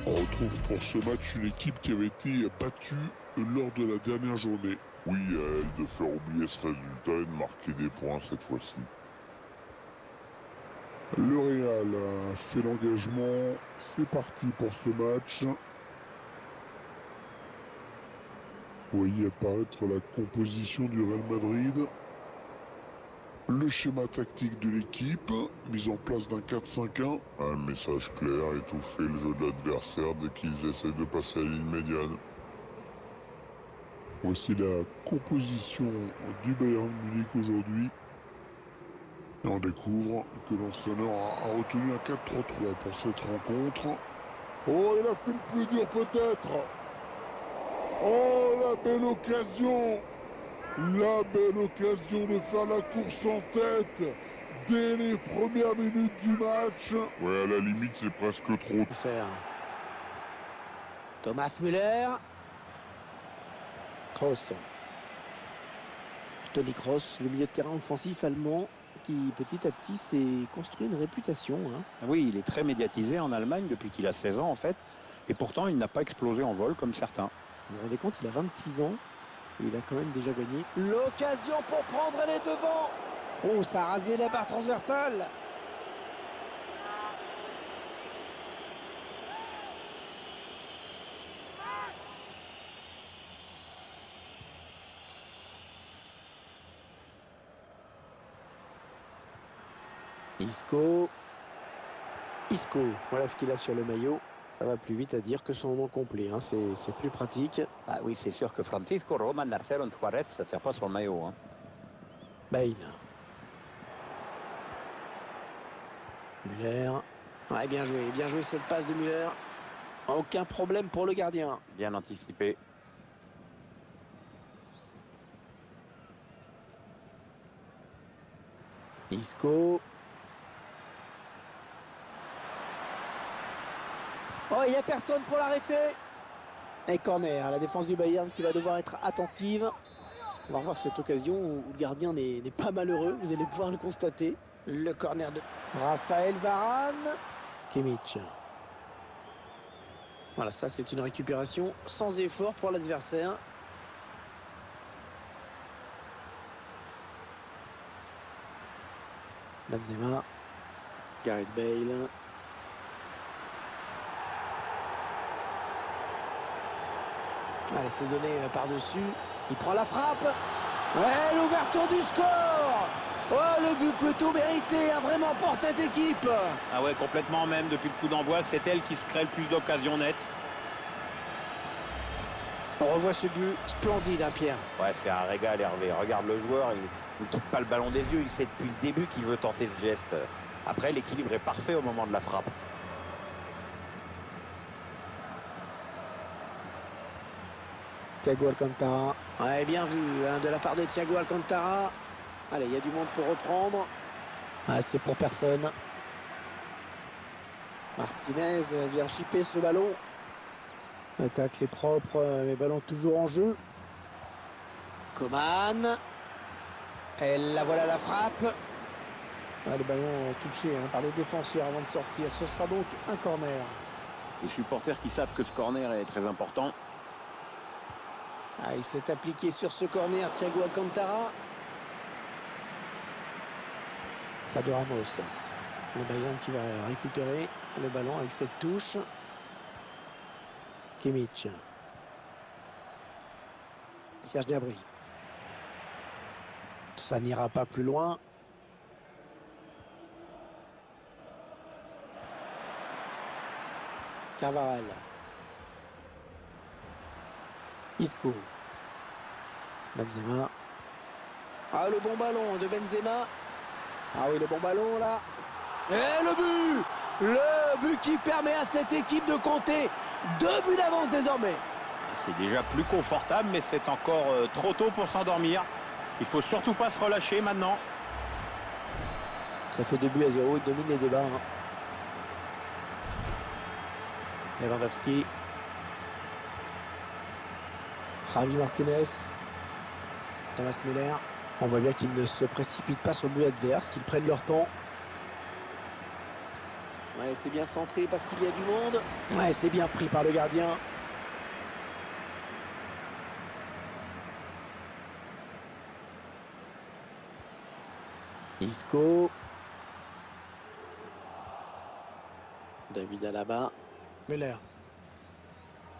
On retrouve pour ce match une équipe qui avait été battue lors de la dernière journée. Oui, à elle de faire oublier ce résultat et de marquer des points cette fois-ci. Le Real a fait l'engagement, c'est parti pour ce match. Vous voyez apparaître la composition du Real Madrid. Le schéma tactique de l'équipe, mise en place d'un 4-5-1. Un message clair, étouffer le jeu de l'adversaire dès qu'ils essaient de passer à la ligne médiane. Voici la composition du Bayern Munich aujourd'hui. Et on découvre que l'entraîneur a retenu un 4-3-3 pour cette rencontre. Oh, il a fait le plus dur peut-être. Oh, la belle occasion. La belle occasion de faire la course en tête dès les premières minutes du match. Ouais, à la limite, c'est presque trop. Thomas Müller. Kroos. Toni Kroos, le milieu de terrain offensif allemand qui petit à petit s'est construit une réputation. Oui, il est très médiatisé en Allemagne depuis qu'il a 16 ans en fait. Et pourtant, il n'a pas explosé en vol comme certains. Vous vous rendez compte, il a 26 ans et il a quand même déjà gagné. L'occasion pour prendre les devants. Oh, ça a rasé la barre transversale. Isco, voilà ce qu'il a sur le maillot. Ça va plus vite à dire que son nom complet, c'est plus pratique. Ah oui, c'est sûr que Francisco Roman Narcero Suarez, ça ne tient pas sur le maillot. Bale. Müller. Ouais, bien joué cette passe de Müller. Aucun problème pour le gardien. Bien anticipé. Isco. Oh, il n'y a personne pour l'arrêter. Et corner, la défense du Bayern qui va devoir être attentive. On va revoir cette occasion où le gardien n'est pas malheureux. Vous allez pouvoir le constater. Le corner de Raphaël Varane. Kimmich. Voilà, ça c'est une récupération sans effort pour l'adversaire. Benzema. Gareth Bale. Allez, c'est donné par-dessus. Il prend la frappe. Ouais, l'ouverture du score. Oh, le but plutôt mérité, vraiment pour cette équipe. Ah ouais, complètement même. Depuis le coup d'envoi, c'est elle qui se crée le plus d'occasions nettes. On revoit ce but splendide, Pierre. Ouais, c'est un régal, Hervé. Regarde le joueur, il ne quitte pas le ballon des yeux. Il sait depuis le début qu'il veut tenter ce geste. Après, l'équilibre est parfait au moment de la frappe. Thiago Alcantara. Ouais, bien vu de la part de Thiago Alcantara. Allez, il y a du monde pour reprendre. Ah, c'est pour personne. Martinez vient chipper ce ballon. Attaque les propres, mais ballon toujours en jeu. Coman. Et la voilà la frappe. Ah, le ballon touché par le défenseur avant de sortir. Ce sera donc un corner. Les supporters qui savent que ce corner est très important. Ah, il s'est appliqué sur ce corner, Thiago Alcantara. Sergio Ramos. Le Bayern qui va récupérer le ballon avec cette touche. Kimmich. Serge Gnabry. Ça n'ira pas plus loin. Carvajal. Isco. Benzema. Ah, le bon ballon de Benzema. Ah oui, le bon ballon là. Et le but! Le but qui permet à cette équipe de compter 2 buts d'avance désormais. C'est déjà plus confortable, mais c'est encore trop tôt pour s'endormir. Il faut surtout pas se relâcher maintenant. Ça fait 2 buts à 0, il domine les débats. Lewandowski. Javi Martinez. Thomas Müller. On voit bien qu'ils ne se précipitent pas sur le but adverse, qu'ils prennent leur temps. Ouais, c'est bien centré parce qu'il y a du monde. Ouais, c'est bien pris par le gardien. Isco. David Alaba. Müller.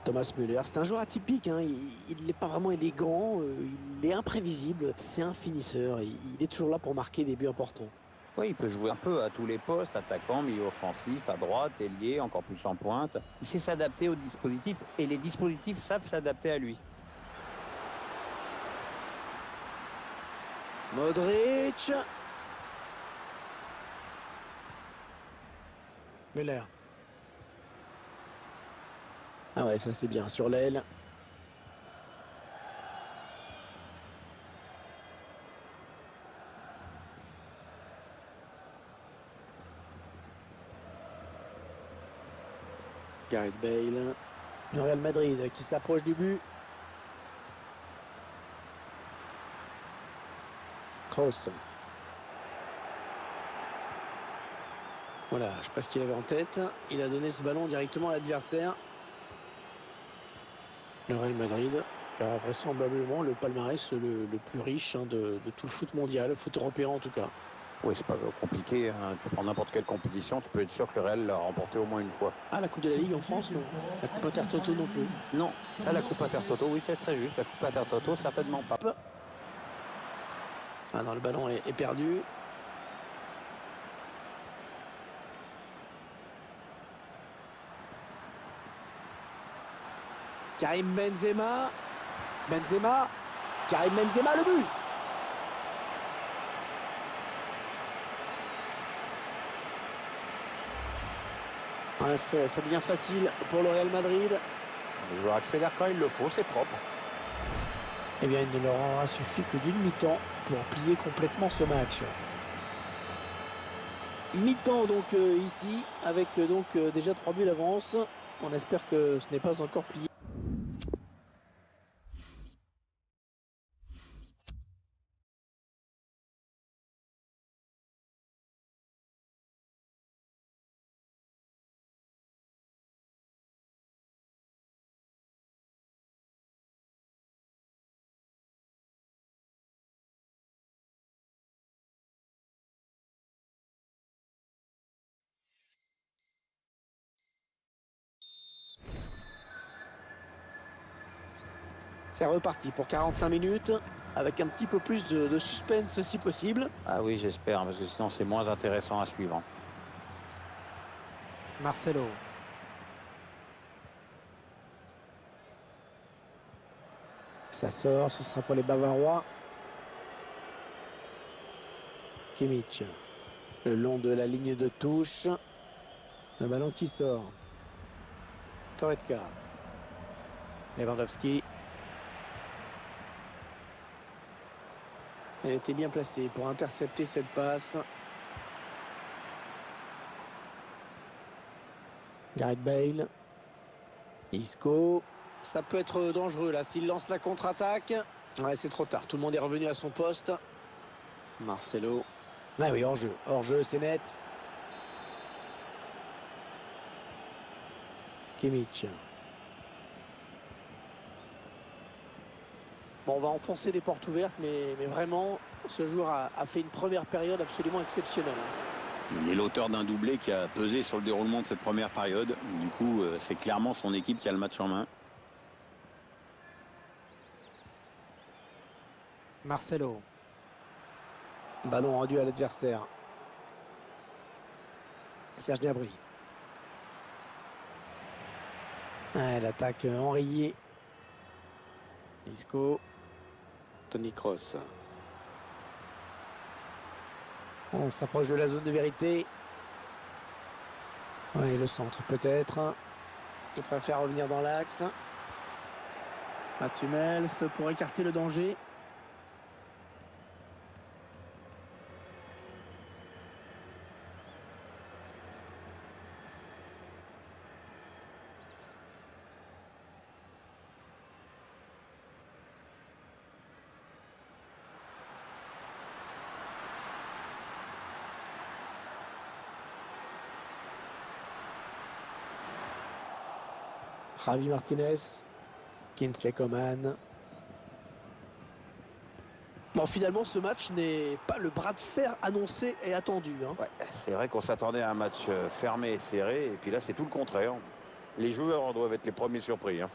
Thomas Müller, c'est un joueur atypique, hein. Il n'est pas vraiment élégant, il est imprévisible, c'est un finisseur, et il est toujours là pour marquer des buts importants. Oui, il peut jouer un peu à tous les postes, attaquant, milieu offensif, à droite, ailier, encore plus en pointe. Il sait s'adapter aux dispositifs et les dispositifs savent s'adapter à lui. Modric. Müller. Ah ouais, ça c'est bien, sur l'aile. Gareth Bale. Le Real Madrid qui s'approche du but. Kroos. Voilà, je ne sais pas ce qu'il avait en tête. Il a donné ce ballon directement à l'adversaire. Le Real Madrid, qui a vraisemblablement le palmarès le plus riche, hein, de tout le foot mondial, le foot européen en tout cas. Oui, c'est pas compliqué, hein. Tu prends n'importe quelle compétition, tu peux être sûr que le Real l'a remporté au moins une fois. Ah, la Coupe de la Ligue en France, non. La Coupe Intertoto non plus. Non, ça, la Coupe Intertoto, oui, c'est très juste. La Coupe Intertoto, certainement pas. Ah non, le ballon est perdu. Karim Benzema. Benzema. Karim Benzema, le but. Ouais, ça devient facile pour le Real Madrid. Le joueur accélère quand il le faut, c'est propre. Eh bien, il ne leur aura suffi que d'une mi-temps pour plier complètement ce match. Mi-temps donc ici, avec déjà 3 buts d'avance. On espère que ce n'est pas encore plié. C'est reparti pour 45 minutes, avec un petit peu plus de suspense si possible. Ah oui, j'espère, hein, parce que sinon c'est moins intéressant à suivre. Marcelo. Ça sort, ce sera pour les Bavarois. Kimmich. Le long de la ligne de touche. Le ballon qui sort. Goretzka. Lewandowski. Elle était bien placée pour intercepter cette passe. Gareth Bale. Isco. Ça peut être dangereux là s'il lance la contre-attaque. Ouais, c'est trop tard. Tout le monde est revenu à son poste. Marcelo. Ah oui, hors-jeu. Hors-jeu, c'est net. Kimmich. Bon, on va enfoncer des portes ouvertes, mais vraiment, ce joueur a fait une première période absolument exceptionnelle. Il est l'auteur d'un doublé qui a pesé sur le déroulement de cette première période. Du coup, c'est clairement son équipe qui a le match en main. Marcelo. Ballon rendu à l'adversaire. Serge Gnabry. Ah, l'attaque enrayée. Isco. Toni Kroos. On s'approche de la zone de vérité. Oui, le centre peut-être. Il préfère revenir dans l'axe. Mats Hummels pour écarter le danger. Javi Martinez. Kingsley Coman. Bon, finalement, ce match n'est pas le bras de fer annoncé et attendu. Hein. Ouais, c'est vrai qu'on s'attendait à un match fermé et serré, et puis là, c'est tout le contraire. Les joueurs doivent être les premiers surpris. Hein.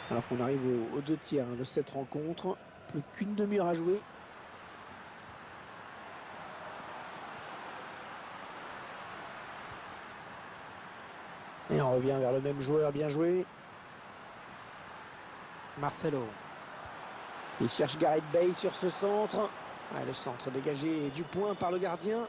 Alors qu'on arrive aux 2 tiers de cette rencontre. Plus qu'une demi-heure à jouer. Et on revient vers le même joueur, bien joué. Marcelo. Il cherche Gareth Bale sur ce centre. Ouais, le centre dégagé du point par le gardien.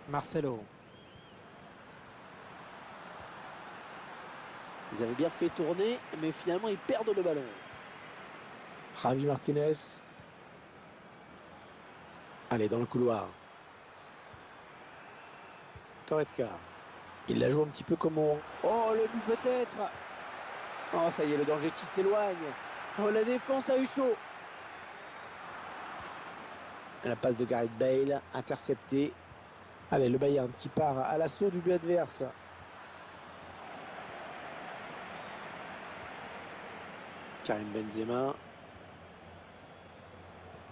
Marcelo. Ils avaient bien fait tourner, mais finalement ils perdent le ballon. Javi Martinez. Allez, dans le couloir. Goretzka. Il la joue un petit peu comme on... Oh, le but peut-être. Oh, ça y est, le danger qui s'éloigne. Oh, la défense a eu chaud. La passe de Gareth Bale, interceptée. Allez, le Bayern qui part à l'assaut du but adverse. Karim Benzema.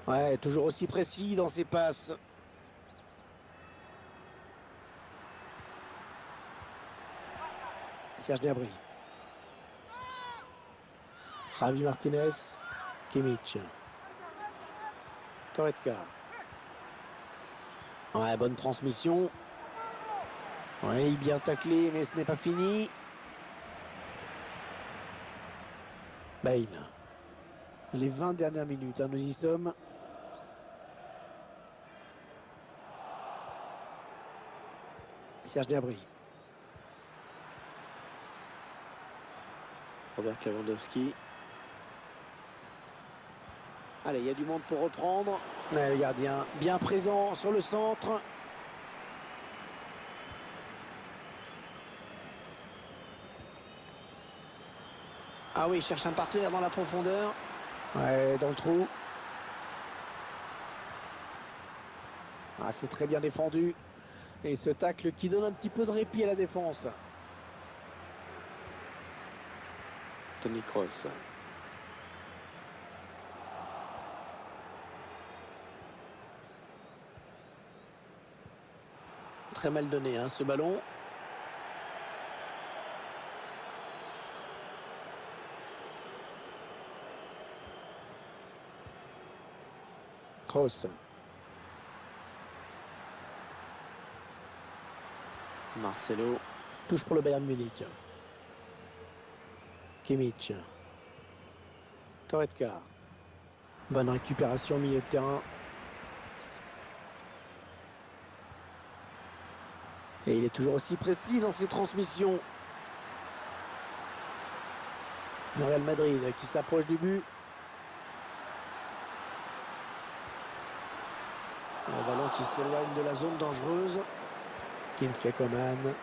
Ouais, toujours aussi précis dans ses passes. Serge Gnabry. Javi Martinez. Kimmich. Goretzka. Ouais, bonne transmission. Oui, bien taclé, mais ce n'est pas fini. Bale. Les 20 dernières minutes, hein, nous y sommes. Serge Gnabry. Robert Lewandowski. Allez, il y a du monde pour reprendre. Ouais, le gardien bien présent sur le centre. Ah oui, il cherche un partenaire dans la profondeur. Ouais, dans le trou. Ah, c'est très bien défendu. Et ce tacle qui donne un petit peu de répit à la défense. Toni Kroos. Très mal donné, hein, ce ballon. Kroos. Marcelo. Touche pour le Bayern Munich. Kimmich. Goretzka. Bonne récupération au milieu de terrain. Et il est toujours aussi précis dans ses transmissions. Le Real Madrid qui s'approche du but. Un ballon qui s'éloigne de la zone dangereuse. Kingsley Coman.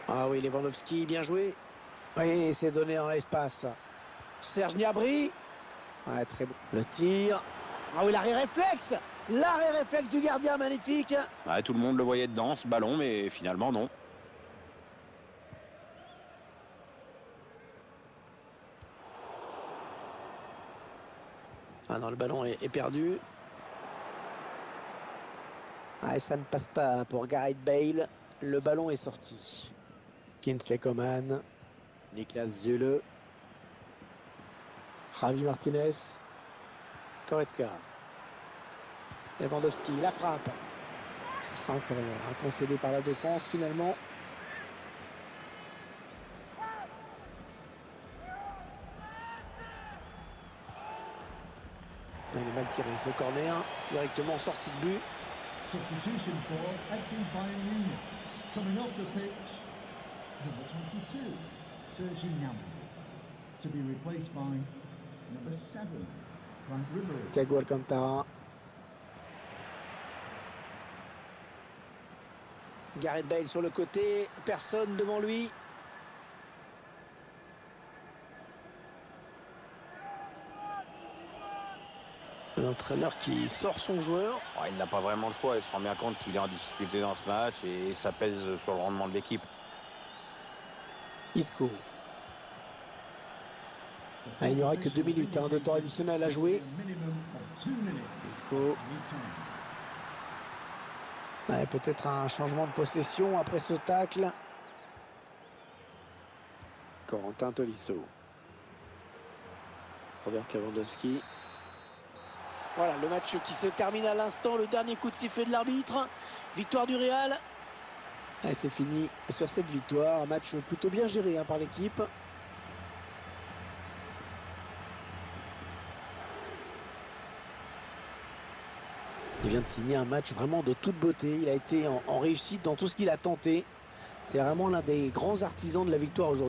Ah oui, Lewandowski, bien joué. Oui, c'est donné dans l'espace. Serge Gnabry. Ouais, très bon. Le tir. Ah oui, l'arrêt réflexe. L'arrêt réflexe du gardien, magnifique. Ouais, tout le monde le voyait dedans, ce ballon, mais finalement, non. Ah non, le ballon est perdu. Ah, et ça ne passe pas pour Gareth Bale. Le ballon est sorti. Kingsley Coman. Niklas Süle. Javi Martinez. Goretzka. Lewandowski, la frappe. Ce sera encore concédé par la défense finalement. Il est mal tiré ce corner. Directement sorti de but. Substitution for FC Bayern Munich. Coming off the pitch, number 22, Serge Gnabry, to be replaced by number 7, Frank Ribery. Thiago Alcantara. Gareth Bale sur le côté, personne devant lui. L'entraîneur qui sort son joueur. Oh, il n'a pas vraiment le choix, il se rend bien compte qu'il est en difficulté dans ce match et ça pèse sur le rendement de l'équipe. Isco. Ah, il n'y aura que 2 minutes de temps additionnel à jouer. Isco. Ouais, peut-être un changement de possession après ce tacle. Corentin Tolisso. Robert Lewandowski. Voilà le match qui se termine à l'instant. Le dernier coup de sifflet de l'arbitre. Victoire du Real. Et c'est fini sur cette victoire. Un match plutôt bien géré par l'équipe. Il vient de signer un match vraiment de toute beauté. Il a été en réussite dans tout ce qu'il a tenté. C'est vraiment l'un des grands artisans de la victoire aujourd'hui.